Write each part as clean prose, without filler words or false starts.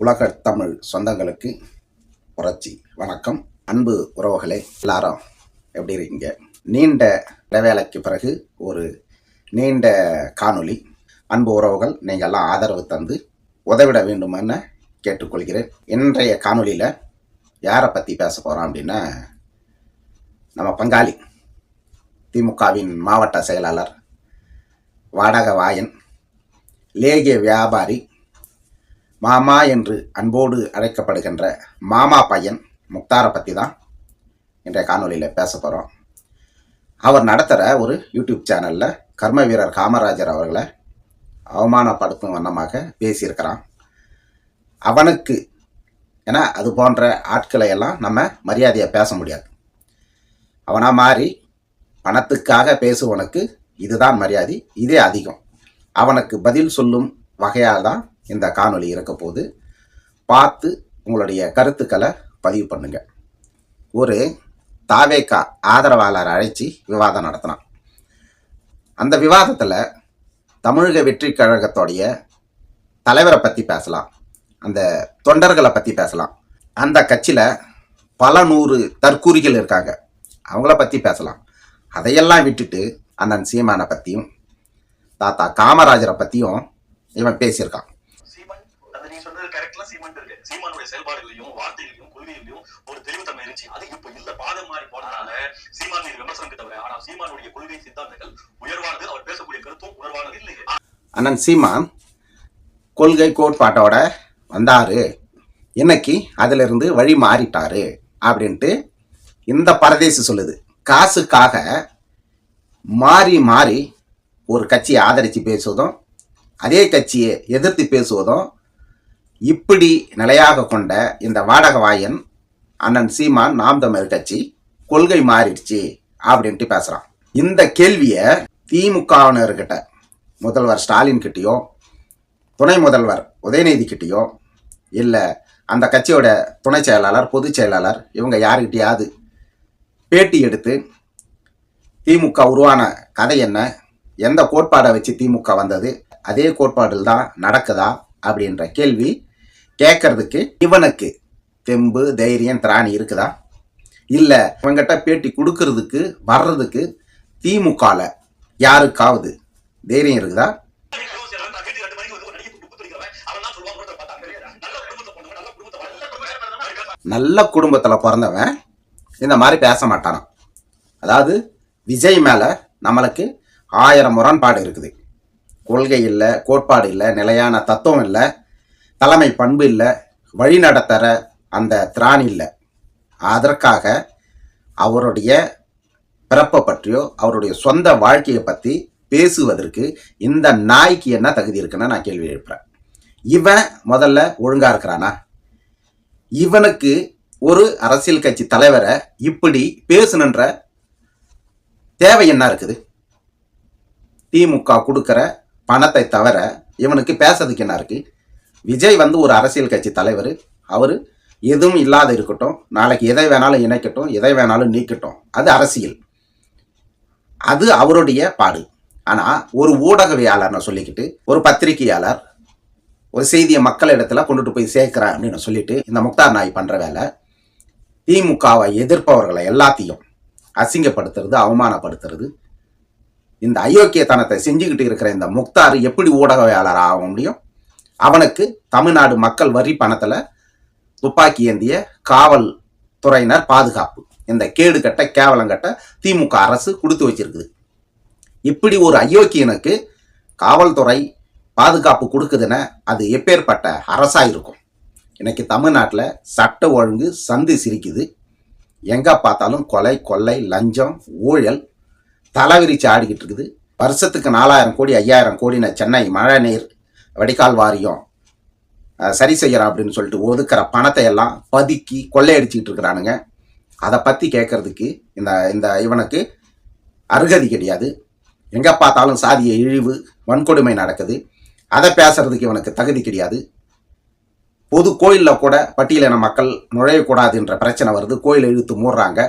உலக தமிழ் சொந்தங்களுக்கு புரட்சி வணக்கம். அன்பு உறவுகளே, எல்லாரும் எப்படி இருக்கீங்க? நீண்ட இடைவேளைக்கு பிறகு ஒரு நீண்ட காணொளி. அன்பு உறவுகள், நீங்கள் எல்லாம் ஆதரவு தந்து உதவிட வேண்டும் என கேட்டுக்கொள்கிறேன். இன்றைய காணொலியில் யாரை பற்றி பேச போகிறோம் அப்படின்னா, நம்ம பங்காளி திமுகவின் மாவட்ட செயலாளர், வாடக வாயன், லேகிய வியாபாரி, மாமா என்று அன்போடு அழைக்கப்படுகின்ற மாமா பையன் முக்தாரை பற்றி தான் இன்றைய காணொலியில் பேச போகிறோம். அவர் நடத்துகிற ஒரு யூடியூப் சேனலில் கர்ம வீரர் காமராஜர் அவர்களை அவமானப்படுத்தும் வண்ணமாக பேசியிருக்கிறான். அவனுக்கு ஏன்னா அது போன்ற ஆட்களை எல்லாம் நம்ம மரியாதையை பேச முடியாது. அவனா மாறி பணத்துக்காக பேசுவனுக்கு இதுதான் மரியாதை, இதே அதிகம். அவனுக்கு பதில் சொல்லும் வகையாக தான் இந்த காணொளி இருக்க போது. பார்த்து உங்களுடைய கருத்துக்களை பதிவு பண்ணுங்க. ஒரு தாவேகா ஆதரவாளர் அழைச்சி விவாதம் நடத்தினான். அந்த விவாதத்தில் தமிழக வெற்றி கழகத்தோடைய தலைவரை பற்றி பேசலாம், அந்த தொண்டர்களை பற்றி பேசலாம். அந்த கட்சியில் பல நூறு தற்கூறிகள் இருக்காங்க, அவங்கள பற்றி பேசலாம். அதையெல்லாம் விட்டுட்டு அண்ணன் சீமானை பற்றியும் தாத்தா காமராஜரை பற்றியும் இவன் பேசியிருக்கான். சீமானுடைய செயல்பாடுகளையும் வார்த்தைகளையும் கொள்கைகளையும் ஒரு தெளிவுத்தன்மை இருந்துச்சு. அது இப்ப இல்ல, பாதம் மாறி போனதுனால சீமான் மீது விமர்சனம் தவிர, ஆனா சீமானுடைய கொள்கை சித்தாந்தங்கள் உயர்வானது, அவர் பேசக்கூடிய கருத்தும் உணர்வானது இல்லையே. அண்ணன் சீமான் கொள்கை கோட்பாட்டோட வந்தாரு, இன்னைக்கு அதுல இருந்து வழி மாறிட்டாரு அப்படின்ட்டு இந்த பரதேசி சொல்லுது. காசுக்காக மாறி மாறி ஒரு கட்சியை ஆதரித்து பேசுவதும் அதே கட்சியை எதிர்த்து பேசுவதும் இப்படி நிலையாக கொண்ட இந்த வாடக வாயன் அண்ணன் சீமான் நாம் தமிழர் கட்சி கொள்கை மாறிடுச்சு அப்படின்ட்டு பேசுறான். இந்த கேள்வியை திமுகவினர்கிட்ட, முதல்வர் ஸ்டாலின் கிட்டேயோ, துணை முதல்வர் உதயநிதி கிட்டேயோ, இல்லை அந்த கட்சியோட துணை செயலாளர், பொதுச் செயலாளர், இவங்க யாருக்கிட்டையாவது பேட்டி எடுத்து திமுக உருவான கதை என்ன, எந்த கோட்பாடை வச்சு திமுக வந்தது, அதே கோட்பாடில் தான் நடக்குதா அப்படின்ற கேள்வி கேட்கறதுக்கு இவனுக்கு தெம்பு, தைரியம், திராணி இருக்குதா? இல்லை இவங்கிட்ட பேட்டி கொடுக்கறதுக்கு வர்றதுக்கு திமுகல யாருக்காவது தைரியம் இருக்குதா? நல்ல குடும்பத்தில் பிறந்தவன் இந்த மாதிரி பேச மாட்டானான். அதாவது விஜய் மேலே நம்மளுக்கு 1000 முரண்பாடு இருக்குது. கொள்கை இல்லை, கோட்பாடு இல்லை, நிலையான தத்துவம் இல்லை, தலைமை பண்பு இல்லை, வழி நடத்துகிற அந்த திராணி இல்லை. அதற்காக அவருடைய பிறப்பை பற்றியோ அவருடைய சொந்த வாழ்க்கையை பற்றி பேசுவதற்கு இந்த நாய்க்கு என்ன தகுதி இருக்குன்னு நான் கேள்வி எழுப்புறேன். இவன் முதல்ல ஒழுங்கா இருக்கிறானா? இவனுக்கு ஒரு அரசியல் கட்சி தலைவரை இப்படி பேசணுன்ற தேவை என்ன இருக்குது? திமுக கொடுக்கிற பணத்தை தவிர இவனுக்கு பேசுறதுக்கு என்ன இருக்கு? விஜய் ஒரு அரசியல் கட்சி தலைவர், அவர் எதுவும் இல்லாத இருக்கட்டும், நாளைக்கு எதை வேணாலும் இணைக்கட்டும், எதை வேணாலும் நீக்கட்டும், அது அரசியல், அது அவருடைய பாடு. ஆனால் ஒரு ஊடகவியாளர்னு சொல்லிக்கிட்டு, ஒரு பத்திரிகையாளர் ஒரு செய்தியை மக்களிடத்துல கொண்டுட்டு போய் சேர்க்கிறேன் அப்படின்னு சொல்லிட்டு இந்த முக்தார் நாய் பண்ற வேலை, திமுகவை எதிர்ப்பவர்களை எல்லாத்தையும் அசிங்கப்படுத்துறது, அவமானப்படுத்துறது. இந்த அயோக்கியத்தனத்தை செஞ்சுக்கிட்டு இருக்கிற இந்த முக்தார் எப்படி ஊடகவியாளர் ஆக முடியும்? அவனுக்கு தமிழ்நாடு மக்கள் வரி பணத்துல துப்பாக்கி ஏந்திய காவல் துறையினர் பாதுகாப்பு, இந்த கேடு கட்ட கேவலங்கட்ட திமுக அரசு கொடுத்து வச்சிருக்குது. இப்படி ஒரு அயோக்கியனுக்கு காவல்துறை பாதுகாப்பு கொடுக்குதுன்னா அது எப்பேற்பட்ட அரசா இருக்கும்? இன்னைக்கு தமிழ்நாட்டில் சட்ட ஒழுங்கு சந்து சிரிக்குது. எங்க பார்த்தாலும் கொலை, கொள்ளை, லஞ்சம், ஊழல் தலைவிரிச்சு ஆடிக்கிட்டு இருக்குது. வருஷத்துக்கு 4000 கோடி 5000 கோடின சென்னை மழை நீர் வடிகால் வாரியம் சரி செய்யறோம் அப்படின்னு சொல்லிட்டு ஒதுக்குற பணத்தை எல்லாம் பதுக்கி கொள்ளையடிச்சிட்டு இருக்கிறானுங்க. அதை பற்றி கேட்கறதுக்கு இந்த இவனுக்கு அருகதி கிடையாது. எங்கே பார்த்தாலும் சாதிய இழிவு, வன்கொடுமை நடக்குது, அதை பேசுறதுக்கு இவனுக்கு தகுதி கிடையாது. பொது கோயிலில் கூட பட்டியலின மக்கள் நுழையக்கூடாதுன்ற பிரச்சனை வருது, கோயிலை இழுத்து மூடுறாங்க.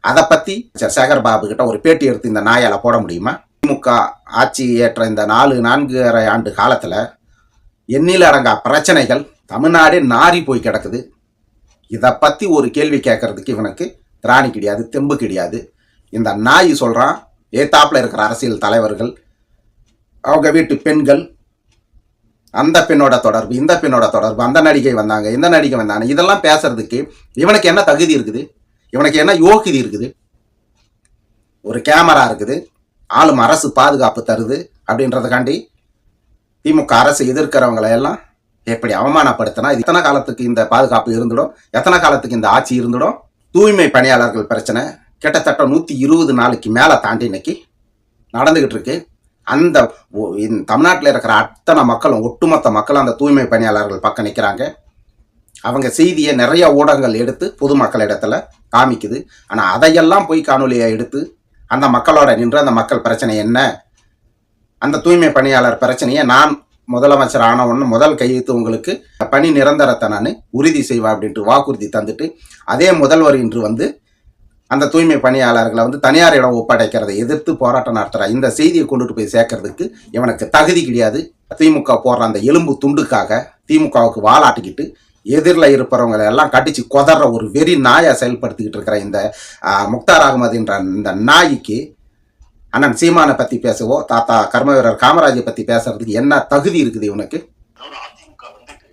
அதை பற்றி சேகர் பாபு கிட்ட ஒரு பேட்டி எடுத்து இந்த நாயால போட முடியுமா? திமுக ஆட்சி ஏற்ற இந்த 4.5 ஆண்டு காலத்தில் எண்ணில் அடங்கா பிரச்சனைகள் தமிழ்நாடே நாரி போய் கிடக்குது. இதை பற்றி ஒரு கேள்வி கேட்கறதுக்கு இவனுக்கு திராணி கிடையாது, தெம்பு கிடையாது. இந்த நாய் சொல்கிறான், ஏத்தாப்பில் இருக்கிற அரசியல் தலைவர்கள், அவங்க வீட்டு பெண்கள், அந்த பெண்ணோட தொடர்பு, இந்த பெண்ணோட தொடர்பு, அந்த நடிகை வந்தாங்க, இந்த நடிகை வந்தாங்க, இதெல்லாம் பேசுறதுக்கு இவனுக்கு என்ன தகுதி இருக்குது? இவனுக்கு என்ன யோகிதி இருக்குது? ஒரு கேமரா இருக்குது, ஆளும் அரசு பாதுகாப்பு தருது அப்படின்றதுக்காண்டி திமுக அரசு எதிர்க்கிறவங்களை எல்லாம் எப்படி அவமானப்படுத்தினா இது எத்தனை காலத்துக்கு இந்த பாதுகாப்பு இருந்துடும்? எத்தனை காலத்துக்கு இந்த ஆட்சி இருந்துடும்? தூய்மை பணியாளர்கள் பிரச்சனை கிட்டத்தட்ட 120 நாளைக்கு மேலே தாண்டி இன்னைக்கு நடந்துகிட்டு இருக்கு. அந்த தமிழ்நாட்டில் இருக்கிற அத்தனை மக்களும், ஒட்டுமொத்த மக்களும் அந்த தூய்மை பணியாளர்கள் பக்கம் நிற்கிறாங்க. அவங்க செய்தியை நிறைய ஊடகங்கள் எடுத்து பொதுமக்களிடத்துல காமிக்குது. ஆனால் அதையெல்லாம் போய் காணொலியை எடுத்து அந்த மக்களோட நின்று அந்த மக்கள் பிரச்சனை என்ன, அந்த தூய்மை பணியாளர் பிரச்சனையை நான் முதலமைச்சர் ஆன ஒன்று முதல் கையெழுத்து உங்களுக்கு பணி நிரந்தரத்தை நான் உறுதி செய்வேன் அப்படின்ட்டு வாக்குறுதி தந்துட்டு, அதே முதல்வர் இன்று வந்து அந்த தூய்மை பணியாளர்களை வந்து தனியாரிடம் ஒப்படைக்கிறதை எதிர்த்து போராட்டம் நடத்துகிற இந்த செய்தியை கொண்டுட்டு போய் சேர்க்கறதுக்கு இவனுக்கு தகுதி கிடையாது. திமுக போடுற அந்த எலும்பு துண்டுக்காக திமுகவுக்கு வாலாட்டிக்கிட்டு எதிரில் இருப்பவங்களை எல்லாம் கட்டிச்சு கொதற ஒரு வெறி நாயை செயல்படுத்திக்கிட்டு இருக்கிற இந்த முக்தார் அகமது என்ற இந்த நாய்க்கு அண்ணன் சீமானை பற்றி பேசவோ, தாத்தா கர்மவீரர் காமராஜை பற்றி பேசுறதுக்கு என்ன தகுதி இருக்குது இவனுக்கு? அதிமுக வந்துட்டு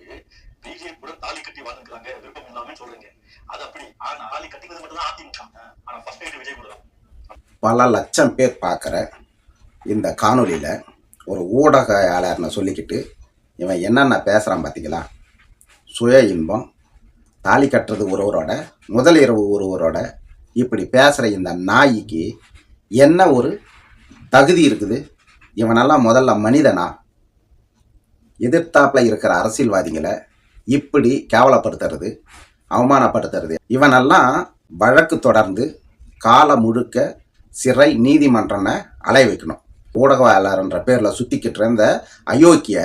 பிஜேபி தாலி கட்டி வாழ்ந்துக்கிறாங்க, விருப்பம் இல்லாம சொல்றீங்க. அது அப்படி தாலி கட்டிக்கிறது மட்டும் தான் அதிமுக. ஆனா ஃபர்ஸ்ட் நைட் விஜய் கூட பல லட்சம் பேர் பார்க்குற இந்த காணொலியில் ஒரு ஊடகயாளர்னு சொல்லிக்கிட்டு இவன் என்னென்ன பேசுகிறான் பார்த்தீங்களா? சுய இன்பம், தாலி கட்டுறது ஒருவரோட, முதல் இரவு ஒருவரோட, இப்படி பேசுகிற இந்த நாய்க்கு என்ன ஒரு தகுதி இருக்குது? இவனெல்லாம் முதல்ல மனிதனா? எதிர்த்தாப்பில் இருக்கிற அரசியல்வாதிகளை இப்படி கேவலப்படுத்துறது, அவமானப்படுத்துறது, இவனெல்லாம் வழக்கு தொடர்ந்து காலம் முழுக்க சிறை நீதிமன்றனை அலைய வைக்கணும். ஊடகவாளர்ன்ற பேரில் சுற்றிக்கிட்டு இருந்த அயோக்கிய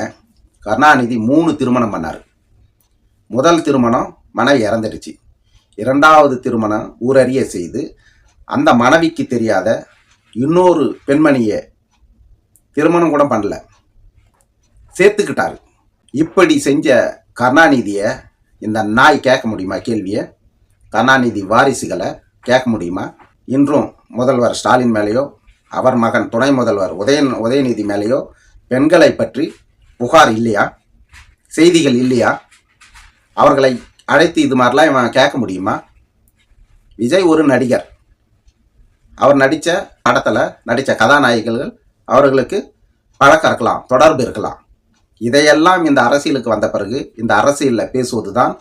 கருணாநிதி 3 திருமணம் பண்ணார். முதல் திருமணம் மனைவி இறந்துடுச்சு. 2வது திருமணம் ஊரறிய செய்து அந்த மனைவிக்கு தெரியாத இன்னொரு பெண்மணியை திருமணம் கூட பண்ணல, சேர்த்துக்கிட்டாரு. இப்படி செஞ்ச கருணாநிதியை இந்த நாய் கேட்க முடியுமா கேள்வியை? கருணாநிதி வாரிசுகளை கேட்க முடியுமா? இன்றும் முதல்வர் ஸ்டாலின் மேலேயோ, அவர் மகன் துணை முதல்வர் உதயநிதி மேலேயோ பெண்களை பற்றி புகார் இல்லையா? செய்திகள் இல்லையா? அவர்களை அழைத்து இது மாதிரிலாம் இவன் கேட்க முடியுமா? விஜய் ஒரு நடிகர். அவர் நடித்த படத்தில் நடித்த கதாநாயகிகள் அவர்களுக்கு பழக்கம் இருக்கலாம், தொடர்பு இருக்கலாம். இதையெல்லாம் இந்த அரசியலுக்கு வந்த பிறகு இந்த அரசியலில் பேசுவது தான்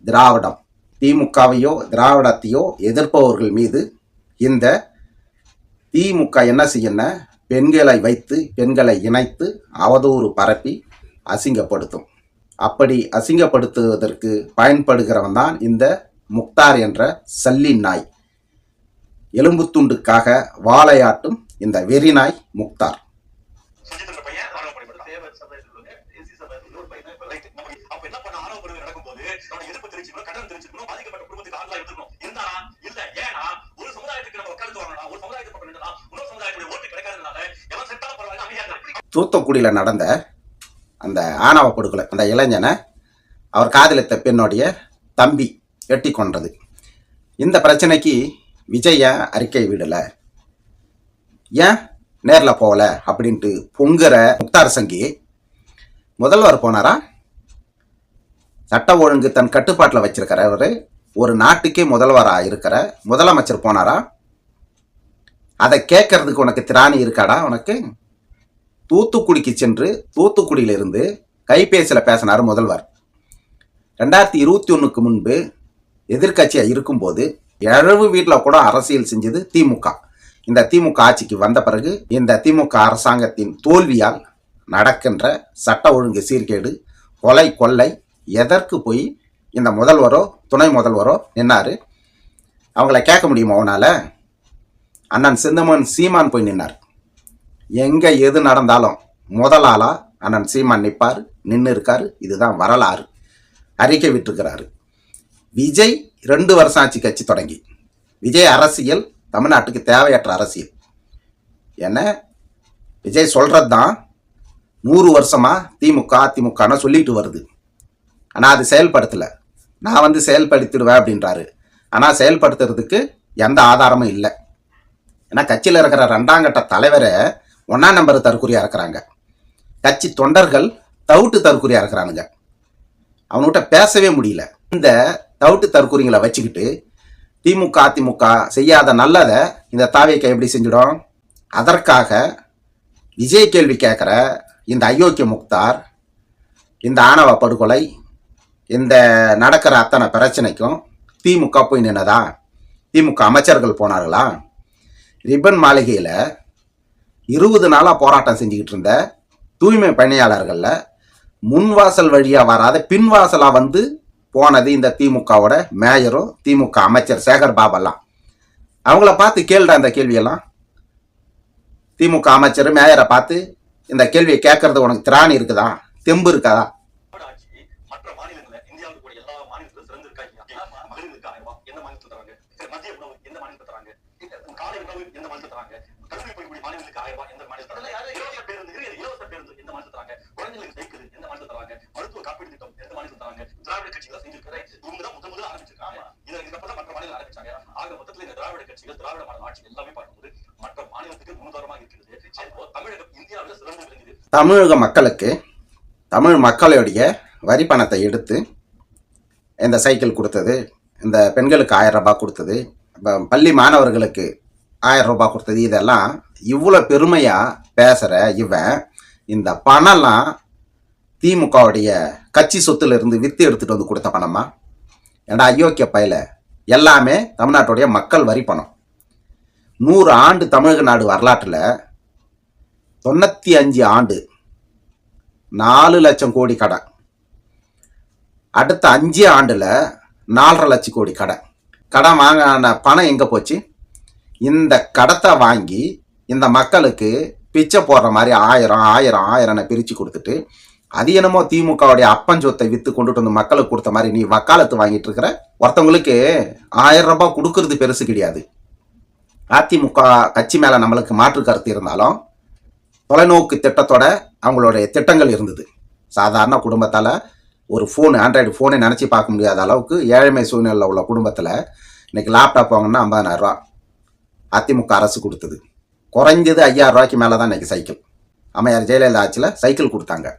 திராவிடம். திமுகவையோ திராவிடத்தையோ எதிர்ப்பவர்கள் மீது இந்த திமுக என்ன செய்யணும்? பெண்களை வைத்து, பெண்களை இணைத்து அவதூறு பரப்பி அசிங்கப்படுத்தும். அப்படி அசிங்கப்படுத்துவதற்கு பயன்படுகிறவன் தான் இந்த முக்தார் என்ற சல்லி நாய். எலும்புத்துண்டுக்காக வாழையாட்டும் இந்த வெறி நாய் முக்தார். தூத்துக்குடியில் நடந்த அந்த ஆணவ படுகொலை, அந்த இளைஞனை அவர் காதலித்த பெண்ணுடைய தம்பி வெட்டி கொன்றது. இந்த பிரச்சனைக்கு விஜய் ஏன் அறிக்கை விடலை, ஏன் நேரில் போகல அப்படின்ட்டு பொங்குற முக்தார் சங்கி முதல்வர் போனாரா? சட்ட ஒழுங்கு தன் கட்டுப்பாட்டில் வச்சிருக்கிறவர், ஒரு நாட்டுக்கே முதல்வராக இருக்கிற முதலமைச்சர் போனாரா? அதை கேட்கறதுக்கு உனக்கு திராணி இருக்காடா உனக்கு? தூத்துக்குடிக்கு சென்று தூத்துக்குடியிலிருந்து கைபேசியில் பேசினார் முதல்வர். 2021க்கு முன்பு எதிர்கட்சியாக இருக்கும்போது இழவு வீட்டில் கூட அரசியல் செஞ்சது திமுக. இந்த திமுக ஆட்சிக்கு வந்த பிறகு இந்த திமுக அரசாங்கத்தின் தோல்வியால் நடக்கின்ற சட்ட ஒழுங்கு சீர்கேடு, கொலை, கொள்ளை, எதற்கு போய் இந்த முதல்வரோ துணை முதல்வரோ நின்னார்? அவங்கள கேட்க முடியுமா அவனால்? அண்ணன் செந்தமன் சீமான் போய் நின்னார். எங்கே எது நடந்தாலும் முதலாளா அண்ணன் சீமான் நிற்பார், நின்று இருக்காரு. இதுதான் வரலாறு. அறிக்கை விட்டுருக்கிறாரு. விஜய் 2 வருஷம் ஆச்சு கட்சி தொடங்கி. விஜய் அரசியல் தமிழ்நாட்டுக்கு தேவையற்ற அரசியல். ஏன்னா விஜய் சொல்கிறது தான் 100 வருஷமாக திமுக அதிமுகன்னு சொல்லிட்டு வருது. ஆனால் அது செயல்படுத்தலை. நான் வந்து செயல்படுத்திடுவேன் அப்படின்றாரு. ஆனால் செயல்படுத்துறதுக்கு எந்த ஆதாரமும் இல்லை. ஏன்னா கட்சியில் இருக்கிற 2ஆம் கட்ட தலைவரை 1ஆம் நம்பர் தற்கொலையாக இருக்கிறாங்க. கட்சி தொண்டர்கள் தவிட்டு தற்கொலையாக இருக்கிறானுங்க. அவனுகிட்ட பேசவே முடியல. இந்த தவிட்டு தற்கொலைங்களை வச்சுக்கிட்டு திமுக அதிமுக செய்யாத நல்லதை இந்த தாவேக்கா எப்படி செஞ்சிடும்? அதற்காக விஜய் கேள்வி கேட்குற இந்த அயோக்கிய முக்தார், இந்த ஆணவ படுகொலை, இந்த நடக்கிற அத்தனை பிரச்சனைக்கும் திமுக போய் நின்னதா? திமுக அமைச்சர்கள் போனார்களா? ரிப்பன் மாளிகையில் 20 நாளாக போராட்டம் செஞ்சுக்கிட்டு இருந்த தூய்மை பணியாளர்களில் முன்வாசல் வழியாக வராத பின்வாசலாக வந்து போனது இந்த திமுகவோட மேயரும் திமுக அமைச்சர் சேகர் பாபெல்லாம். அவங்கள பார்த்து கேளுடா இந்த கேள்வியெல்லாம். திமுக அமைச்சர் மேயரை பார்த்து இந்த கேள்வியை கேட்கறது உனக்கு திராணி இருக்குதா? தெம்பு இருக்காதா? ஆட்சி மற்ற மாநிலங்கள்ல இந்தியாவுக்கு கூட எல்லா மாநிலத்திலும் சிறந்திருக்காங்க. மகளிருக்கு 1000 ரூபாய் எந்த மாநிலத்தில் தராங்க? மதிய உணவு எந்த மாநிலத்தில் தராங்க? காலை உணவு எந்த மாநிலத்தில் தராங்க? கல்லூரி போய்க்கூடிய மாநிலங்களுக்கு 1000 ரூபாய் எந்த மாநிலத்தில் தராங்க? இலவச பேருந்து எந்த மாநிலத்தில் தராங்க? குழந்தைகளுக்கு சைக்கிள் எந்த மாநிலத்தில் தராங்க? மருத்துவ காப்பீடு திட்டம் எந்த மாநிலத்தில் தராங்க? திராவிட கட்சிகள் செஞ்சிருக்காங்க. இவங்க தான் முதல் ஆரம்பிச்சிருக்காங்க. இதுக்கப்புறம் மற்ற மாநிலம் ஆரம்பிச்சாங்க. ஆக மொத்தத்தில் இந்த திராவிட கட்சிகள், திராவிட மாடல் ஆட்சி எல்லாமே பார்க்கும்போது மற்ற மாநிலத்துக்கு முன்னுதாரணமாக இருக்கிறது. தமிழகம் இந்தியாவில் சிறந்து விளங்குது. தமிழக மக்களுக்கு, தமிழ் மக்களுடைய வரி பணத்தை எடுத்து இந்த சைக்கிள் கொடுத்தது, இந்த பெண்களுக்கு 1000 ரூபாய் கொடுத்தது, பள்ளி மாணவர்களுக்கு 1000 ரூபாய் கொடுத்தது, இதெல்லாம் இவ்வளோ பெருமையாக பேசுகிற இவன் இந்த பணம்லாம் திமுகவுடைய கட்சி சொத்துல இருந்து வித்து எடுத்துகிட்டு வந்து கொடுத்த பணமா? ஏன்னா அயோக்கிய பயில எல்லாமே தமிழ்நாட்டுடைய மக்கள் வரி பணம். 100 ஆண்டு தமிழக நாடு வரலாற்றில் 95 ஆண்டு 4 லட்சம் கோடி கடன். அடுத்த 5 ஆண்டுல 4.5 லட்சம் கோடி கடன். கடன் வாங்கின பணம் எங்கே போச்சு? இந்த கடத்தை வாங்கி இந்த மக்களுக்கு பிச்சை போடுற மாதிரி 1000 பிரித்து கொடுத்துட்டு, அது என்னமோ திமுகவுடைய அப்பஞ்சொத்தை விற்று கொண்டுட்டு வந்து மக்களுக்கு கொடுத்த மாதிரி நீ வக்காலத்து வாங்கிட்டு இருக்கிற. ஒருத்தவங்களுக்கு 1000 ரூபாய் கொடுக்கறது பெருசு கிடையாது. அதிமுக கட்சி மேலே நம்மளுக்கு மாற்று கருத்து இருந்தாலும் தொலைநோக்கு திட்டத்தோட அவங்களுடைய திட்டங்கள் இருந்தது. சாதாரண குடும்பத்தால் ஒரு ஃபோனு, ஆண்ட்ராய்டு ஃபோனை நினச்சி பார்க்க முடியாத அளவுக்கு ஏழ்மை சூழ்நிலையில் உள்ள குடும்பத்தில் இன்றைக்கி லேப்டாப் வாங்கினா 50,000 ரூபா அதிமுக அரசு கொடுத்தது. குறைஞ்சது 5000 ரூபாய்க்கு மேலே தான் இன்றைக்கி சைக்கிள். அம்மையார் ஜெயலலிதா ஆட்சியில் சைக்கிள் கொடுத்தாங்க.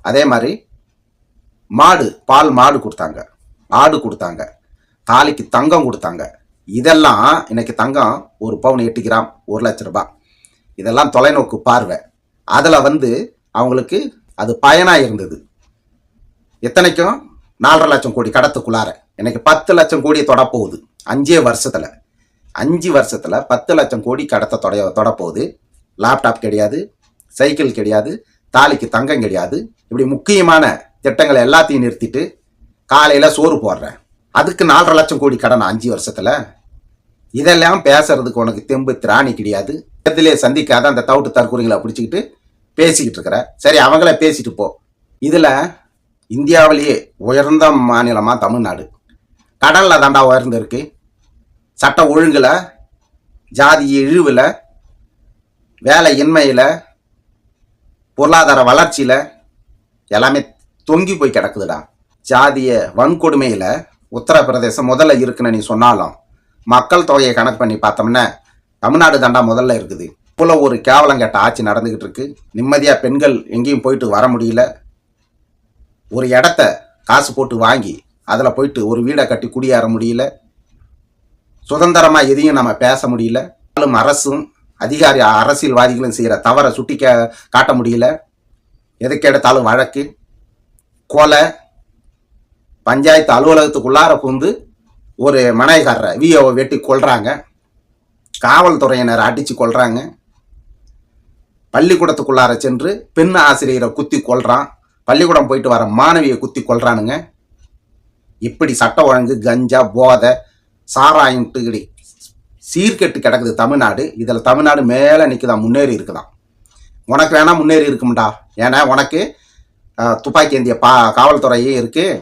அதே மாதிரி பால் மாடு கொடுத்தாங்க, ஆடு கொடுத்தாங்க, தாலிக்கு தங்கம் கொடுத்தாங்க. இதெல்லாம் இன்னைக்கு தங்கம் ஒரு பவுன் 8 கிராம் 1 லட்சம் ரூபாய். இதெல்லாம் தொலைநோக்கு பார்வை. அதில் வந்து அவங்களுக்கு அது பயனாக இருந்தது. எத்தனைக்கும் 4.5 லட்சம் கோடி கடத்துக்குள்ளார இன்னைக்கு 10 லட்சம் கோடி தொடப்போகுது. 5 வருஷத்தில் 10 லட்சம் கோடி கடத்த தொடப்போகுது. லேப்டாப் கிடையாது, சைக்கிள் கிடையாது, தாலிக்கு தங்கம் கிடையாது. இப்படி முக்கியமான திட்டங்களை எல்லாத்தையும் நிறுத்திட்டு காலையில் சோறு போடுறேன். அதுக்கு 4.5 லட்சம் கோடி கடன் 5 வருஷத்தில். இதெல்லாம் பேசுறதுக்கு உனக்கு தெம்பு திராணி கிடையாது. இடத்திலே சந்திக்காத அந்த தவிட்டு தற்கொலைகளை பிடிச்சிக்கிட்டு பேசிக்கிட்டு இருக்கிற. சரி, அவங்கள பேசிட்டு போ. இதில் இந்தியாவிலேயே உயர்ந்த மாநிலமாக தமிழ்நாடு. கடலில் தாண்டா உயர்ந்திருக்கு. சட்ட ஒழுங்கில், ஜாதி இழிவில், வேலை இன்மையில், பொருளாதார வளர்ச்சியில் எல்லாமே தொங்கி போய் கிடக்குதுடா. ஜாதிய வன்கொடுமையில் உத்தரப்பிரதேசம் முதல்ல இருக்குன்னு நீ சொன்னாலும் மக்கள் தொகையை கணக்கு பண்ணி பார்த்தோம்னா தமிழ்நாடு தாண்டா முதல்ல இருக்குது. இவ்வளோ ஒரு கேவலம் கேட்ட ஆட்சி நடந்துக்கிட்டு இருக்கு. நிம்மதியாக பெண்கள் எங்கேயும் போயிட்டு வர முடியல. ஒரு இடத்த காசு போட்டு வாங்கி அதில் போயிட்டு ஒரு வீடை கட்டி குடியேற முடியல. சுதந்திரமாக எதையும் நம்ம பேச முடியல. அரசும் அரசியல்வாதிகளும் செய்கிற தவறை சுட்டி காட்ட முடியல. எதுக்கு எடுத்தாலும் வழக்கு, கொலை, பஞ்சாயத்து அலுவலகத்துக்குள்ளார புந்து ஒரு மனைகாரரை விஓவை வெட்டி கொல்றாங்க. காவல்துறையினரை அடித்து கொல்றாங்க. பள்ளிக்கூடத்துக்குள்ளார சென்று பெண் ஆசிரியரை குத்தி கொல்றான். பள்ளிக்கூடம் போயிட்டு வர மாணவியை குத்தி கொல்றானுங்க. இப்படி சட்ட ஒழுங்கு, கஞ்சா, போதை, சாராயின்ட்டு சீர்கெட்டு கிடக்குது தமிழ்நாடு. இதில் தமிழ்நாடு மேலே நிற்குதான், முன்னேறி இருக்குதான். உனக்கு வேணா முன்னேறி இருக்கும்டா. ஏன்னா உனக்கு துப்பாக்கி ஏந்திய காவல்துறையே இருக்குது.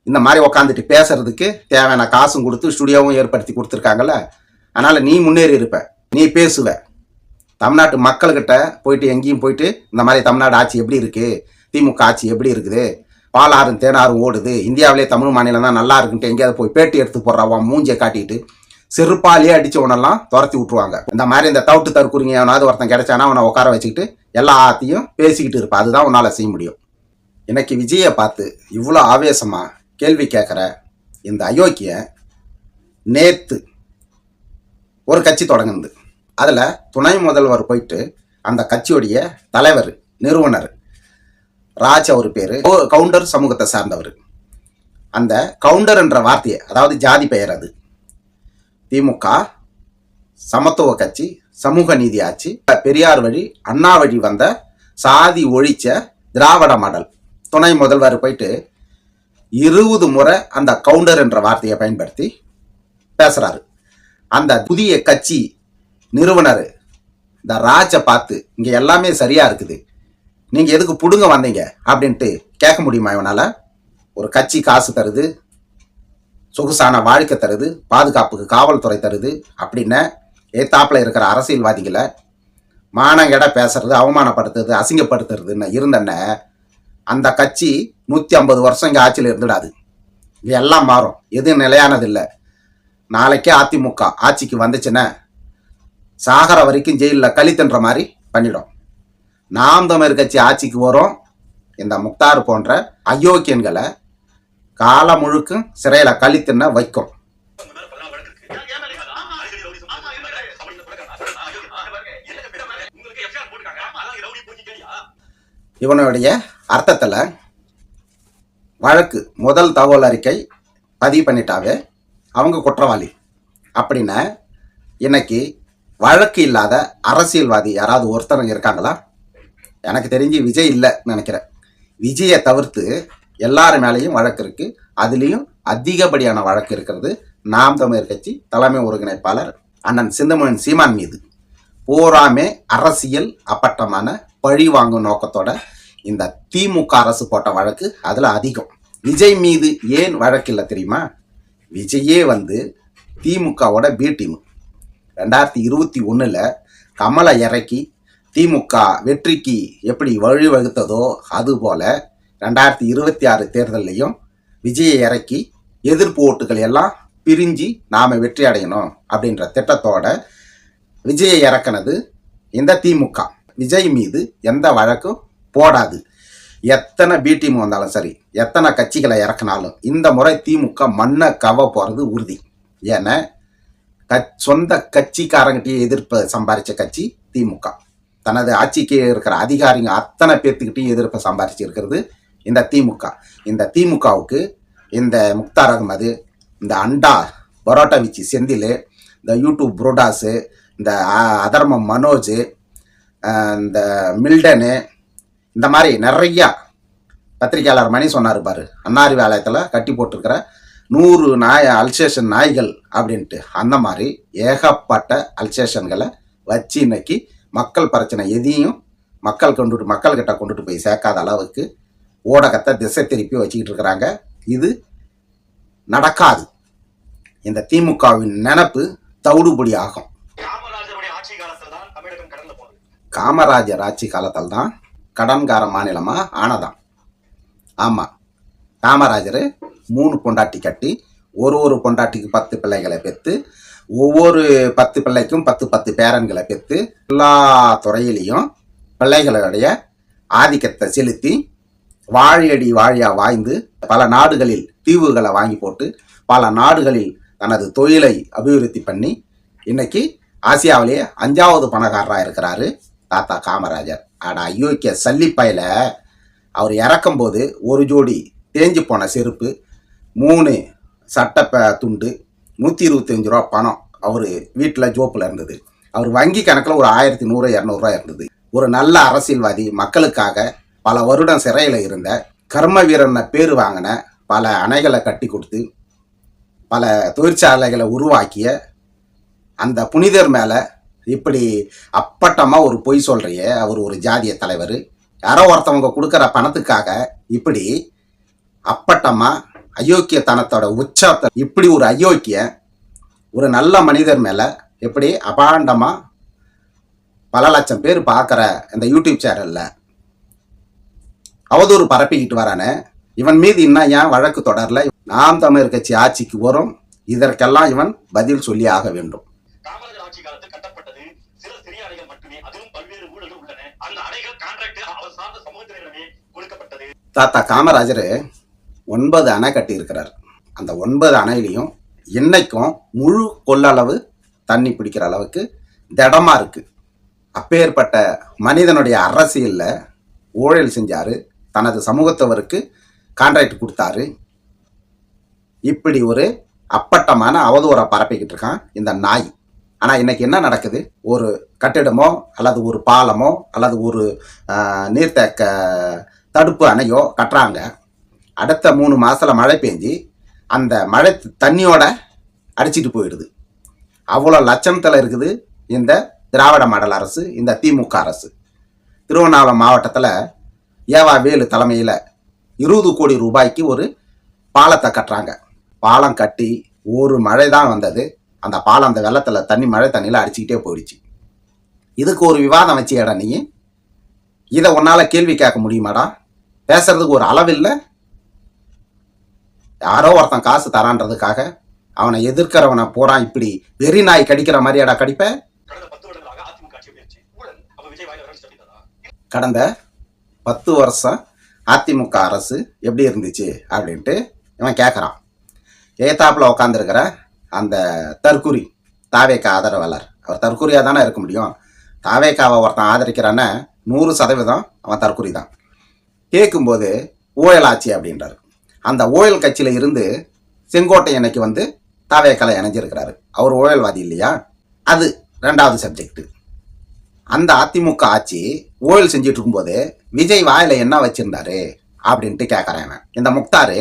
இந்த மாதிரி உக்காந்துட்டு பேசுறதுக்கு தேவையான காசும் கொடுத்து ஸ்டுடியோவும் ஏற்படுத்தி கொடுத்துருக்காங்கல்ல. அதனால் நீ முன்னேறி இருப்ப, நீ பேசுவ. தமிழ்நாட்டு மக்கள்கிட்ட போயிட்டு எங்கேயும் போயிட்டு இந்த மாதிரி தமிழ்நாடு ஆட்சி எப்படி இருக்குது, திமுக ஆட்சி எப்படி இருக்குது, பாலாறும் தேனாரும் ஓடுது, இந்தியாவிலே தமிழ் மாநிலம் தான் நல்லா இருக்குன்ட்டு எங்கேயாவது போய் பேட்டி எடுத்து போடுறவன் மூஞ்சியை காட்டிட்டு செருப்பாலேயே அடிச்சவனெல்லாம் துரத்தி விட்டுருவாங்க. இந்த மாதிரி இந்த தவிட்டு தற்குறிங்க எவனாவது ஒருத்தன் கிடைச்சானா அவனை உட்கார வச்சுக்கிட்டு எல்லாத்தையும் பேசிக்கிட்டு இருப்பான். அதுதான் உன்னால் செய்ய முடியும். இன்னைக்கு விஜயை பார்த்து இவ்வளோ ஆவேசமா கேள்வி கேட்குற இந்த அயோக்கிய நேத்து ஒரு கட்சி தொடங்குது. அதில் துணை முதல்வர் போயிட்டு அந்த கட்சியுடைய தலைவர் நிறுவனர் ராஜ் அவர் பேர், கவுண்டர் சமூகத்தை சார்ந்தவர். அந்த கவுண்டர் என்ற வார்த்தையை, அதாவது ஜாதி பெயர், அது திமுக சமத்துவ கட்சி, சமூக நீதி ஆட்சி, பெரியார் வழி அண்ணா வழி வந்த சாதி ஒழிச்ச திராவிட மாடல். துணை முதல்வர் போயிட்டு 20 முறை அந்த கவுண்டர் என்ற வார்த்தையை பயன்படுத்தி பேசுறாரு. அந்த புதிய கட்சி நிறுவனர் இந்த ராஜை பார்த்து இங்க எல்லாமே சரியா இருக்குது, நீங்க எதுக்கு புடுங்க வந்தீங்க அப்படின்ட்டு கேட்க முடியுமா இவனால? ஒரு கட்சி காசு தருது, சொகுசான வாழ்க்கை தருது, பாதுகாப்புக்கு காவல்துறை தருது அப்படின்னு ஏத்தாப்புல இருக்கிற அரசியல்வாதிகளை மானங்கெட பேசுறது, அவமானப்படுத்துறது, அசிங்கப்படுத்துறதுன்னு இருந்தன அந்த கட்சி 150 வருஷம் இங்கே ஆட்சியில் இருந்துடாது. இது எல்லாம் மாறும், எதுவும் நிலையானது இல்லை. நாளைக்கே அதிமுக ஆட்சிக்கு வந்துச்சுன்னா சாகர வரைக்கும் ஜெயிலில் களி தின்ற மாதிரி பண்ணிடும். நாம் தமிழர் கட்சி ஆட்சிக்கு வரும், இந்த முக்தார் போன்ற அயோக்கியன்களை காலம் முழுக்கும் சிறையில களி தின்ன வைக்கும். இவனுடைய அர்த்தத்துல வழக்கு முதல் தகவல் அறிக்கை பதிவு பண்ணிட்டாவே அவங்க குற்றவாளி அப்படின்னா, இன்னைக்கு வழக்கு இல்லாத அரசியல்வாதி யாராவது ஒருத்தருங்க இருக்காங்களா? எனக்கு தெரிஞ்சு விஜய் இல்லைன்னு நினைக்கிறேன். விஜயை தவிர்த்து எல்லாரு மேலேயும் வழக்கு இருக்கு. அதுலேயும் அதிகப்படியான வழக்கு இருக்கிறது நாம் தமிழர் கட்சி தலைமை ஒருங்கிணைப்பாளர் அண்ணன் செந்தமிழன் சீமான் மீது. பூராமே அரசியல் அப்பட்டமான பழி வாங்கும் நோக்கத்தோட இந்த திமுக அரசு போட்ட வழக்கு அதில் அதிகம். விஜய் மீது ஏன் வழக்கு இல்லை தெரியுமா? விஜயே திமுகவோட பி டீம். 2021 கமலை இறக்கி திமுக வெற்றிக்கு எப்படி வழிவகுத்ததோ அதுபோல 2026 தேர்தலையும் விஜயை இறக்கி எதிர்ப்பு ஓட்டுகள் எல்லாம் பிரிஞ்சு நாம வெற்றி அடையணும் அப்படின்ற திட்டத்தோட விஜயை இறக்குனது இந்த திமுக. விஜய் மீது எந்த வழக்கும் போடாது. எத்தனை பி டீம் வந்தாலும் சரி, எத்தனை கட்சிகளை இறக்குனாலும் இந்த முறை திமுக மண்ணை கவ போறது உறுதி. ஏன்னா சொந்த கட்சிக்காரங்கிட்டே எதிர்ப்பு சம்பாதிச்ச கட்சி திமுக. தனது ஆட்சிக்கு இருக்கிற அதிகாரிங்க அத்தனை பேர்த்துக்கிட்டையும் எதிர்ப்பை சம்பாதிச்சு இருக்கிறது இந்த திமுக. இந்த திமுகவுக்கு இந்த முக்தார் அகமது, இந்த அண்டா பரோட்டா விச்சி செந்தில், இந்த யூடியூப் புரோடாஸு, இந்த அதர்மம் மனோஜ், இந்த மில்டனு, இந்த மாதிரி நிறையா பத்திரிகையாளர் மணி சொன்னார் பாரு, அன்னாரி ஆலயத்தில் கட்டி போட்டிருக்கிற 100 அல்சேஷன் நாய்கள் அப்படின்ட்டு, அந்த மாதிரி ஏகப்பட்ட அல்சேஷன்களை வச்சு இன்னைக்கு மக்கள் பிரச்சனை எதையும் மக்கள்கிட்ட கொண்டுட்டு போய் சேர்க்காத அளவுக்கு ஊடகத்தை திசை திருப்பி வச்சுக்கிட்டு இருக்கிறாங்க. இது நடக்காது. இந்த திமுகவின் நினைப்பு தவிடுபடி ஆகும். காமராஜர் ஆட்சி காலத்தில் தான் கடன்கார மாநிலமா ஆனதாம். ஆமா, காமராஜர் 3 பொண்டாட்டி கட்டி ஒரு பொண்டாட்டிக்கு 10 பிள்ளைகளை பெற்று, ஒவ்வொரு 10 பிள்ளைக்கும் 10 பேரன்களை பெற்று எல்லா துறையிலையும் பிள்ளைகளுடைய ஆதிக்கத்தை செலுத்தி வாழியடி வாழியா வாழ்ந்து பல நாடுகளில் தீவுகளை வாங்கி போட்டு பல நாடுகளில் தனது தொழிலை அபிவிருத்தி பண்ணி இன்னைக்கு ஆசியாவிலேயே 5வது பணக்காரராக இருக்கிறாரு தாத்தா காமராஜர். ஆனா அயோக்கிய சல்லிப்பையில அவர் இறக்கும்போது ஒரு ஜோடி தேஞ்சு போன செருப்பு, 3 சட்டை துண்டு, 125 ரூபா பணம் அவர் வீட்டில் ஜோப்பில் இருந்தது. அவர் வங்கி கணக்கில் ஒரு 1100 200 இருந்தது. ஒரு நல்ல அரசியல்வாதி, மக்களுக்காக பல வருடம் சிறையில் இருந்த கர்ம வீரனை பேர் வாங்கின, பல அணைகளை கட்டி கொடுத்து பல தொழிற்சாலைகளை உருவாக்கிய அந்த புனிதர் மேலே இப்படி அப்பட்டமாக ஒரு பொய் சொல்கிறிய அவர் ஒரு ஜாதிய தலைவர். யாரோ ஒருத்தவங்க கொடுக்குற பணத்துக்காக இப்படி அப்பட்டமாக அயோக்கியத்தனத்தோட உச்சத்தை, இப்படி ஒரு அயோக்கிய ஒரு நல்ல மனிதர் மேலே எப்படி அபாண்டமாக பல லட்சம் பேர் பார்க்குற இந்த யூடியூப் சேனலில் அவதூறு பரப்பிக்கிட்டு வரானே, இவன் மீது இன்னும் ஏன் வழக்கு தொடரல? நாம் தமிழர் கட்சி ஆட்சிக்கு வரும், இதற்கெல்லாம் இவன் பதில் சொல்லி ஆக வேண்டும். காமராஜர் ஆட்சி காலத்தில் கட்டப்பட்டது சில சிறிய அணைகள் மட்டுமே, அதிலும் பல்வேறு ஊழல்கள் உள்ளன. அந்த அணைகள் கான்ட்ராக்ட் அவர் சார்ந்த சமூகத்தினரிடமே கொடுக்கப்பட்டது. தாத்தா காமராஜர் 9 அணை கட்டி இருக்கிறார். அந்த 9 அணையிலையும் இன்னைக்கும் முழு கொள்ளளவு தண்ணி பிடிக்கிற அளவுக்கு திடமா இருக்கு. அப்பேற்பட்ட மனிதனுடைய அரசியல்ல ஊழல் செஞ்சாரு, தனது சமூகத்தவருக்கு கான்ட்ராக்ட் கொடுத்தாரு. இப்படி ஒரு அப்பட்டமான அவதூறை பரப்பிக்கிட்டு இருக்கான் இந்த நாய். ஆனா இன்னைக்கு என்ன நடக்குது? ஒரு கட்டிடமோ அல்லது ஒரு பாலமோ அல்லது ஒரு நீர்த்தேக்க தடுப்பு அணையோ கட்டுறாங்க. அடுத்த 3 மாசத்துல மழை பெஞ்சு அந்த மழை தண்ணியோட அடிச்சிட்டு போயிடுது. அவ்வளோ லட்சணத்தில் இருக்குது இந்த திராவிட மாடல் அரசு, இந்த திமுக அரசு. திருவண்ணாமலை மாவட்டத்தில் ஏவா வேலு தலைமையில் 20 கோடி ரூபாய்க்கு ஒரு பாலத்தை கட்டுறாங்க. பாலம் கட்டி ஒரு மழை தான் வந்தது, அந்த பாலம் அந்த வெள்ளத்தில் தண்ணி மழை தண்ணியில் அடிச்சுக்கிட்டே போயிடுச்சு. இதுக்கு ஒரு விவாதம் வச்சியடா நீ? இதை உன்னால் கேள்வி கேட்க முடியுமாடா? பேசுறதுக்கு ஒரு அளவில்லை. யாரோ ஒருத்தன் காசு தரான்றதுக்காக அவனை எதிர்க்கிறவனை போறான் இப்படி வெறி நாய் கடிக்கிற மாதிரியாடா கடிப்ப? கடந்த 10 வருஷம் அதிமுக அரசு எப்படி இருந்துச்சு அப்படின்ட்டு இவன் கேட்குறான். ஏத்தாப்புல உட்காந்துருக்கிற அந்த தற்குறி தாவேக்கா ஆதரவாளர், அவர் தற்குறியாக தானே இருக்க முடியும். தாவேக்காவை ஒருத்தன் ஆதரிக்கிறான்னு 100% அவன் தற்குறி தான். கேட்கும்போது ஊழல் ஆட்சி அப்படின்றாரு. அந்த ஊழல் கட்சியில் இருந்து செங்கோட்டையனுக்கு வந்து தாவேக்கால இணைஞ்சிருக்கிறாரு. அவர் ஊழல்வாதி இல்லையா? அது 2வது சப்ஜெக்ட். அந்த அதிமுக ஆட்சி ஊழல் செஞ்சுட்டு இருக்கும்போது விஜய் வாயில என்ன வச்சிருந்தாரு அப்படின்ட்டு கேட்கறேன். இந்த முக்தாரு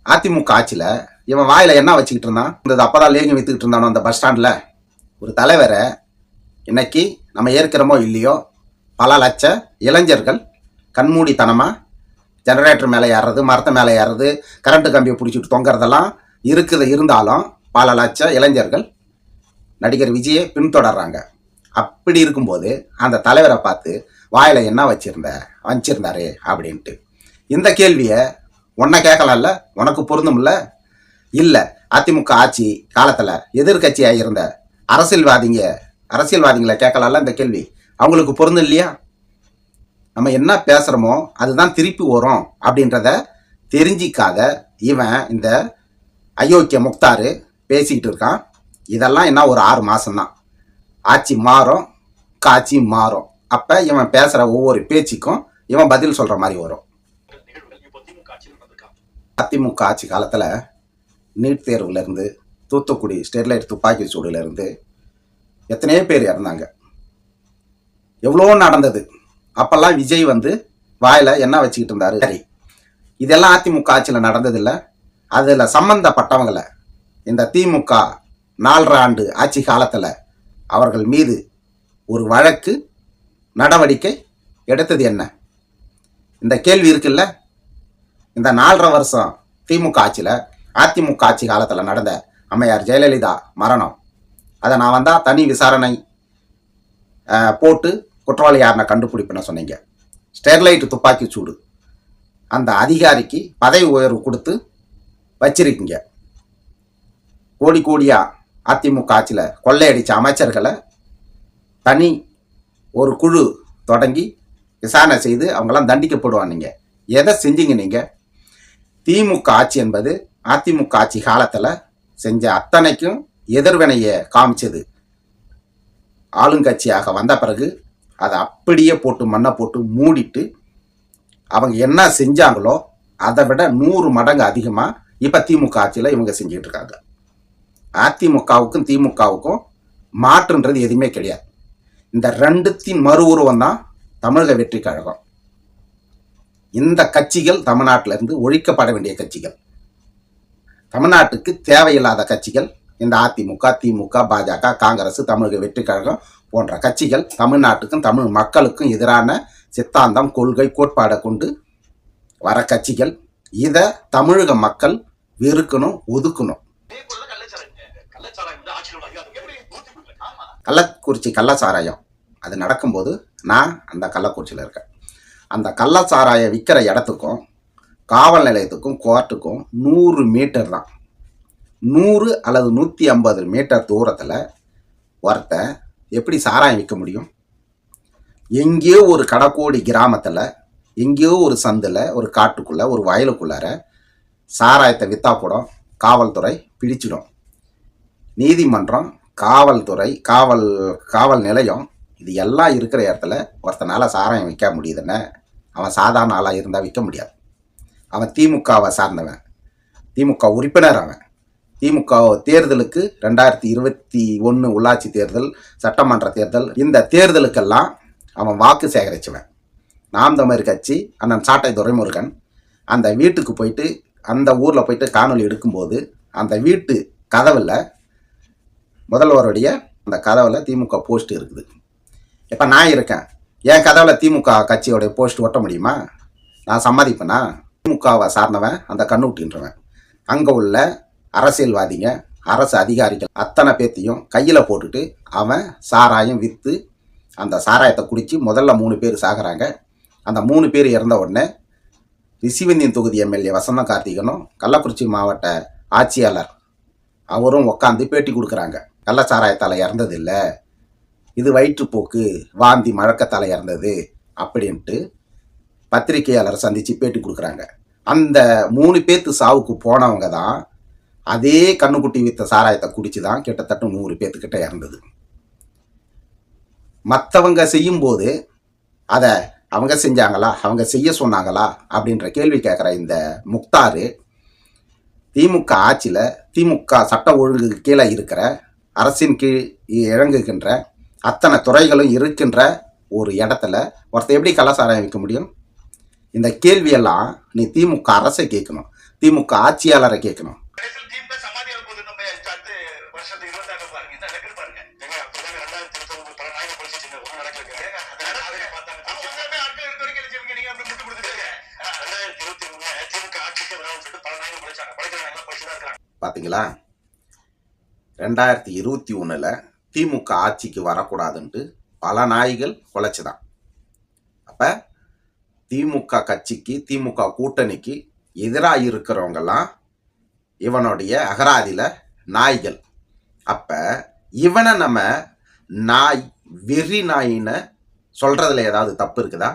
அதிமுக ஆட்சியில இவன் வாயில என்ன வச்சுக்கிட்டு இருந்தான்? இந்த அப்பதான் லேங்கி வித்துக்கிட்டு இருந்தானோ அந்த பஸ் ஸ்டாண்ட்ல. ஒரு தலைவரை இன்னைக்கு நம்ம ஏற்கிறோமோ இல்லையோ, பல லட்ச இளைஞர்கள் கண்மூடித்தனமா ஜெனரேட்டர் மேலே ஏறுறது, மரத்தை மேலே ஏறுறது, கரண்ட்டு கம்பியை பிடிச்சிட்டு தொங்குறதெல்லாம் இருந்தாலும் பல லட்ச இளைஞர்கள் நடிகர் விஜயை பின்தொடர்றாங்க. அப்படி இருக்கும்போது அந்த தலைவரை பார்த்து வாயில என்ன வச்சிருந்தாரு அப்படின்ட்டு இந்த கேள்வியை உன்னை கேட்கலாம்ல? உனக்கு பொருந்தும்ல? இல்லை, அதிமுக ஆட்சி காலத்தில் எதிர்கட்சியாக இருந்த அரசியல்வாதிகளை கேட்கலாம்ல இந்த கேள்வி? அவங்களுக்கு பொருந்தும் இல்லையா? நம்ம என்ன பேசுகிறோமோ அதுதான் திருப்பி வரும் அப்படின்றத தெரிஞ்சிக்காத இவன் இந்த அயோக்கிய முக்தாரு பேசிக்கிட்டு இருக்கான். இதெல்லாம் என்ன ஒரு 6 மாதம்தான். ஆட்சி மாறும், காட்சி மாறும். அப்போ இவன் பேசுகிற ஒவ்வொரு பேச்சுக்கும் இவன் பதில் சொல்கிற மாதிரி வரும். அதிமுக ஆட்சி காலத்தில் நீட் தேர்வுலேருந்து, தூத்துக்குடி ஸ்டெர்லைட் துப்பாக்கி சூடுலேருந்து எத்தனையோ பேர் இறந்தாங்க. எவ்வளோ நடந்தது. அப்பெல்லாம் விஜய் வந்து வாயில என்ன வச்சுக்கிட்டு இருந்தாரு? சரி, இதெல்லாம் அதிமுக ஆட்சியில் நடந்ததில்லை. அதில் சம்பந்தப்பட்டவங்களை இந்த திமுக 4 ஆண்டு ஆட்சி காலத்தில் அவர்கள் மீது ஒரு வழக்கு நடவடிக்கை எடுத்தது என்ன? இந்த கேள்வி இருக்குல்ல. இந்த 4.5 வருஷம் திமுக ஆட்சியில், அதிமுக ஆட்சி காலத்தில் நடந்த அம்மையார் ஜெயலலிதா மரணம், அதை நான் வந்தால் தனி விசாரணை போட்டு குற்றவாளி யாருன்னா கண்டுபிடிப்புன்னு சொன்னீங்க. ஸ்டெர்லைட் துப்பாக்கி சூடு, அந்த அதிகாரிக்கு பதவி உயர்வு கொடுத்து வச்சிருக்கீங்க. கோடி கோடியா அதிமுக ஆட்சியில் கொள்ளையடிச்ச அமைச்சர்களை தனி ஒரு குழு தொடங்கி விசாரணை செய்து அவங்களாம் தண்டிக்கப்படுவாங்க. எதை செஞ்சீங்க நீங்கள்? திமுக ஆட்சி என்பது அதிமுக ஆட்சி காலத்தில் செஞ்ச அத்தனைக்கும் எதிர்வினையை காமிச்சது. ஆளுங்கட்சியாக வந்த பிறகு அதை அப்படியே போட்டு மண்ணை போட்டு மூடிட்டு அவங்க என்ன செஞ்சாங்களோ அதை விட 100 மடங்கு அதிகமாக இப்போ திமுக ஆட்சியில் இவங்க செஞ்சுட்டு இருக்காங்க. அதிமுகவுக்கும் திமுகவுக்கும் மாற்றுன்றது எதுவுமே கிடையாது. இந்த 2த்தின் மறு உருவம் தான் தமிழக வெற்றி கழகம். இந்த கட்சிகள் தமிழ்நாட்டிலிருந்து ஒழிக்கப்பட வேண்டிய கட்சிகள், தமிழ்நாட்டுக்கு தேவையில்லாத கட்சிகள். இந்த அதிமுக, திமுக, பாஜக, காங்கிரஸ், தமிழக வெற்றி கழகம் போன்ற கட்சிகள் தமிழ்நாட்டுக்கும் தமிழ் மக்களுக்கும் எதிரான சித்தாந்தம், கொள்கை, கோட்பாடை கொண்டு வர கட்சிகள். இதை தமிழக மக்கள் வெறுக்கணும், ஒதுக்கணும். கள்ளக்குறிச்சி கள்ளச்சாராயம் அது நடக்கும்போது நான் அந்த கள்ளக்குறிச்சியில் இருக்கேன். அந்த கள்ளச்சாராயம் விற்கிற இடத்துக்கும் காவல் நிலையத்துக்கும் கோர்ட்டுக்கும் 100 மீட்டர் தான். 100 அல்லது 150 மீட்டர் தூரத்தில் ஒருத்தன் எப்படி சாராயம் விற்க முடியும்? எங்கேயோ ஒரு கடக்கோடி கிராமத்தில், எங்கேயோ ஒரு சந்தில், ஒரு காட்டுக்குள்ளே, ஒரு வயலுக்குள்ளார சாராயத்தை விற்றா கூட காவல்துறை பிடிச்சிடும். நீதிமன்றம், காவல்துறை, காவல் நிலையம், இது எல்லாம் இருக்கிற இடத்துல ஒருத்தனால சாராயம் விற்க முடியுதுன்னு அவன் சாதாரண ஆளாக இருந்தால் விற்க முடியாது. அவன் திமுகவை சார்ந்தவன், திமுக உறுப்பினர். அவன் திமுக தேர்தலுக்கு 2021 உள்ளாட்சி தேர்தல், சட்டமன்ற தேர்தல், இந்த தேர்தலுக்கெல்லாம் அவன் வாக்கு சேகரிச்சுவன். நாம் தமிழர் கட்சி அண்ணன் சாட்டை துரைமுருகன் அந்த வீட்டுக்கு போயிட்டு, அந்த ஊரில் போயிட்டு காணொலி எடுக்கும்போது அந்த வீட்டு கதவில், முதல்வருடைய அந்த கதவில் திமுக போஸ்ட் இருக்குது. இப்போ நான் இருக்கேன், என் கதவில் திமுக கட்சியோடைய போஸ்ட் ஒட்ட முடியுமா? நான் சம்மதிப்பேனா? திமுகவை சார்ந்தவன், அந்த கண்ணுட்டின்றவன், அங்கே உள்ள அரசியல்வாதிங்க, அரசு அதிகாரிகள் அத்தனை பேர்த்தையும் கையில் போட்டுட்டு அவன் சாராயம் விற்று அந்த சாராயத்தை குடித்து முதல்ல 3 பேர் சாகிறாங்க. அந்த 3 பேர் இறந்த உடனே ரிஷிவந்தியன் தொகுதி எம்எல்ஏ வசந்த கார்த்திகனும், கள்ளக்குறிச்சி மாவட்ட ஆட்சியாளர் அவரும் உட்காந்து பேட்டி கொடுக்குறாங்க. கள்ளச்சாராயத்தால் இறந்ததில்லை, இது வயிற்றுப்போக்கு, வாந்தி, மழக்கத்தால் இறந்தது அப்படின்ட்டு பத்திரிகையாளர் சந்தித்து பேட்டி கொடுக்குறாங்க. அந்த 3 பேர்த்து சாவுக்கு போனவங்க தான் அதே கண்ணுக்குட்டி வித்த சாராயத்தை குடிச்சு தான் கிட்டத்தட்ட 100 பேர்த்துக்கிட்ட இறந்தது. மற்றவங்க செய்யும்போது அதை அவங்க செஞ்சாங்களா, அவங்க செய்ய சொன்னாங்களா அப்படின்ற கேள்வி கேட்குற இந்த முக்தாரு, திமுக ஆட்சியில், திமுக சட்ட ஒழுங்குக்கு கீழே இருக்கிற, அரசின் கீழ் இறங்குகின்ற அத்தனை துறைகளும் இருக்கின்ற ஒரு இடத்துல ஒருத்தர் எப்படி கள்ளச்சாராயம் விற்க முடியும்? இந்த கேள்வியெல்லாம் நீ திமுக அரசை கேட்கணும், திமுக ஆட்சியாளரை கேட்கணும். பார்த்தீங்களா, 2021 திமுக ஆட்சிக்கு வரக்கூடாதுன்ட்டு பல நாய்கள் குலைச்சுதான். அப்போ திமுக கட்சிக்கு, திமுக கூட்டணிக்கு எதிராக இருக்கிறவங்கெல்லாம் இவனுடைய அகராதியில் நாய்கள். அப்போ இவனை நம்ம நாய், வெறி நாயின்னு சொல்கிறதுல ஏதாவது தப்பு இருக்குதா?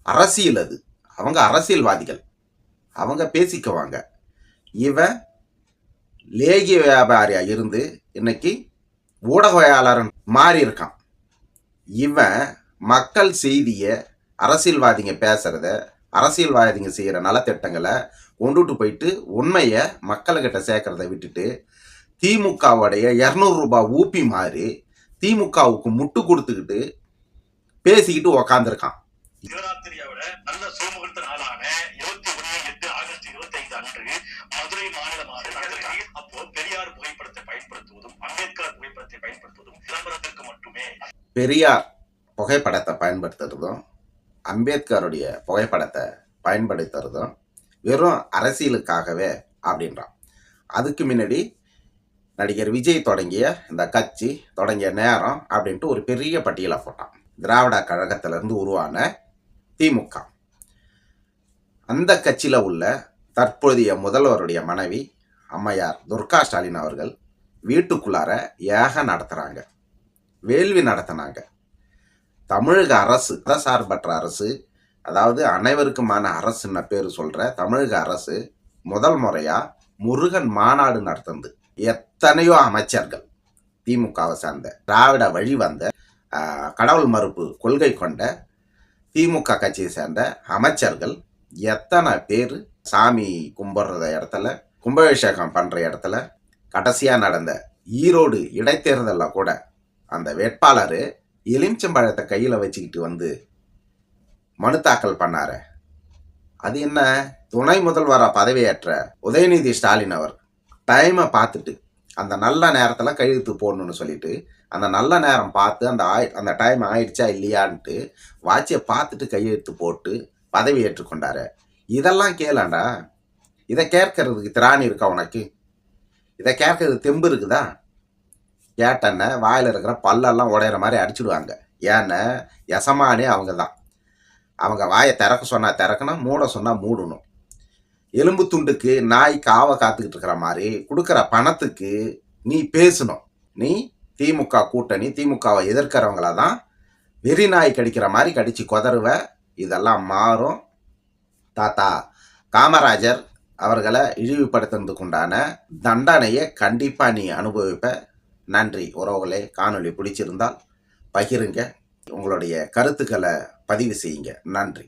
அரசியல் அது, அவங்க அரசியல்வாதிகள், அவங்க பேசிக்குவாங்க. இவன் லேகிய வியாபாரியாக இருந்து இன்னைக்கு ஊடகவியலாளர் மாறி இருக்கான். இவன் மக்கள் செய்தியை, அரசியல்வாதிங்க பேசுகிறத, அரசியல்வாதிங்க செய்கிற நலத்திட்டங்களை கொண்டுட்டு போயிட்டு உண்மையை மக்கள்கிட்ட சேர்க்கறத விட்டுட்டு திமுகவுடைய 200 ரூபாய் ஊப்பி மாறி திமுகவுக்கு முட்டு கொடுத்துக்கிட்டு பேசிக்கிட்டு உக்காந்துருக்கான். நல்ல சோமுகத்த நாளான 21/8/25 அன்று மதுரை மாநில மாநாடு நடத்தினார். அப்போ பெரியார் புகைப்படத்தை பயன்படுத்துவதும், அம்பேத்கர் புகைப்படத்தை பயன்படுத்துவதும் விளம்பரத்திற்கு மட்டுமே. பெரியார் புகைப்படத்தை பயன்படுத்துறதும், அம்பேத்கருடைய புகைப்படத்தை பயன்படுத்துறதும் வெறும் அரசியலுக்காகவே அப்படின்றான். அதுக்கு முன்னாடி நடிகர் விஜய் தொடங்கிய இந்த கட்சி தொடங்கிய நேரம் அப்படின்ட்டு ஒரு பெரிய பட்டியலை போட்டான். திராவிட கழகத்திலிருந்து உருவான திமுக, அந்த கட்சியில் உள்ள தற்போதைய முதல்வருடைய மனைவி அம்மையார் துர்கா ஸ்டாலின் அவர்கள் வீட்டுக்குள்ளார ஏக நடத்துகிறாங்க, வேள்வி நடத்தினாங்க. தமிழக அரசு, சார்பற்ற அரசு, அதாவது அனைவருக்குமான அரசுன்னு பேர் சொல்கிற தமிழக அரசு முதல் முறையாக முருகன் மாநாடு நடத்துது. எத்தனையோ அமைச்சர்கள், திமுகவை சார்ந்த, திராவிட வழி வந்த, கடவுள் மறுப்பு கொள்கை கொண்ட திமுக கட்சியை சேர்ந்த அமைச்சர்கள் எத்தனை பேர் சாமி கும்பிட்ற இடத்துல, கும்பாபிஷேகம் பண்ணுற இடத்துல, கடைசியாக நடந்த ஈரோடு இடைத்தேர்தலில் கூட அந்த வேட்பாளர் எலுமிச்சம்பழத்தை கையில் வச்சுக்கிட்டு வந்து மனு தாக்கல் பண்ணாரு. அது என்ன, துணை முதல்வராக பதவியேற்ற உதயநிதி ஸ்டாலின் அவர் டைமை பார்த்துட்டு அந்த நல்ல நேரத்தில் கையெழுத்து போடணும்னு சொல்லிட்டு, அந்த நல்ல நேரம் பார்த்து அந்த டைம் ஆயிடுச்சா இல்லையான்ட்டு வாட்சியை பார்த்துட்டு கையெழுத்து போட்டு பதவி ஏற்றுக்கொண்டாரு. இதெல்லாம் கேளாண்டா, இதை கேட்கறதுக்கு திராணி இருக்கா உனக்கு? இதை கேட்கறது தெம்பு இருக்குதா? கேட்டன வாயில் இருக்கிற பல்லெல்லாம் உடையிற மாதிரி அடிச்சுடுவாங்க. ஏன்னா எசமானே அவங்க தான். அவங்க வாயை திறக்க சொன்னால் திறக்கணும், மூட சொன்னால் மூடணும். எலும்பு துண்டுக்கு நாய் காவை காத்துக்கிட்டு இருக்கிற மாதிரி கொடுக்குற பணத்துக்கு நீ பேசணும். நீ திமுக கூட்டணி, திமுகவை எதிர்க்கிறவங்கள தான் வெறி நாய் கடிக்கிற மாதிரி கடிச்சு கொதறுவ. இதெல்லாம் மாறும். தாத்தா காமராஜர் அவர்களை இழிவுபடுத்துறதுக்கு உண்டான தண்டனையை கண்டிப்பாக நீ அனுபவிப்ப. நன்றி உறவுகளே. காணொளி பிடிச்சிருந்தால் பகிருங்க, உங்களுடைய கருத்துக்களை பதிவு செய்யுங்க. நன்றி.